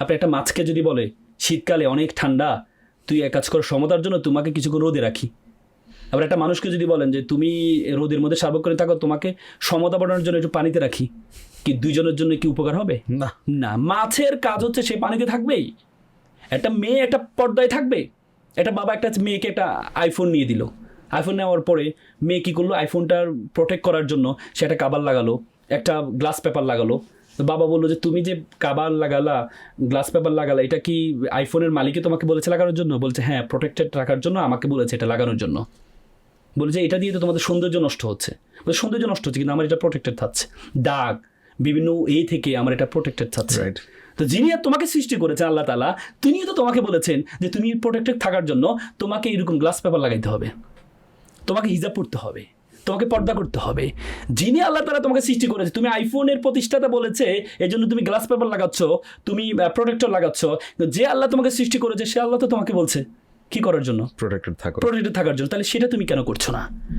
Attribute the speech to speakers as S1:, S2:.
S1: আপনি একটা মাছকে যদি বলে শীতকালে অনেক ঠান্ডা, তুই এক কাজ কর, সমতার জন্য তোমাকে কিছুক্ষণ রোদে রাখি। আবার একটা মানুষকে যদি বলেন যে তুমি রোদের মধ্যে সার্বক্ষণিক থাকো, তোমাকে সমতা বাড়ানোর জন্য একটু পানিতে রাখি, কি দুইজনের জন্য কি উপকার হবে?
S2: না।
S1: না, মাছের কাজ হচ্ছে সে পানিতে থাকবেই। একটা মেয়ে একটা পর্দায় থাকবে। একটা বাবা একটা মেয়েকে একটা আইফোন নিয়ে দিল, আইফোন নেওয়ার পরে মেয়ে কী করলো, আইফোনটার প্রোটেক্ট করার জন্য সে একটা কাবার লাগালো, একটা গ্লাস পেপার লাগালো। তো বাবা বললো যে তুমি যে কাবার লাগালা, গ্লাস পেপার লাগালা, এটা কি আইফোনের মালিকে তোমাকে বলেছে লাগানোর জন্য? বলছে হ্যাঁ, প্রোটেক্টেড রাখার জন্য আমাকে বলেছে এটা লাগানোর জন্য। বলেছে এটা দিয়ে তো তোমাদের সৌন্দর্য নষ্ট হচ্ছে। বলে সৌন্দর্য নষ্ট হচ্ছে কিন্তু আমার এটা প্রোটেক্টেড থাকছে, দাগ বিভিন্ন থেকে আমার এটা প্রোটেক্টেড থাকছে। তো যিনি তোমাকে সৃষ্টি করেছেন আল্লাহ তাআলা, তিনিও তো তোমাকে বলেছেন যে তুমি প্রোটেক্টেড থাকার জন্য তোমাকে এরকম গ্লাস পেপার লাগাইতে হবে, তোমাকে হিজাব পড়তে হবে, তোমাকে পর্দা করতে হবে। যিনি আল্লাহ তাআলা তোমাকে সৃষ্টি করেছে, তুমি আইফোনের প্রতিষ্ঠাতা বলেছে এই জন্য তুমি গ্লাস পেপার লাগাচ্ছ, তুমি প্রোটেক্টর লাগাচ্ছ। যে আল্লাহ তোমাকে সৃষ্টি করেছে সে আল্লাহ তো তোমাকে বলছে কি করার জন্য?
S2: প্রোটেক্টেড থাকো,
S1: প্রোটেক্টেড থাকার জন্য। তাহলে সেটা তুমি কেন করছো না?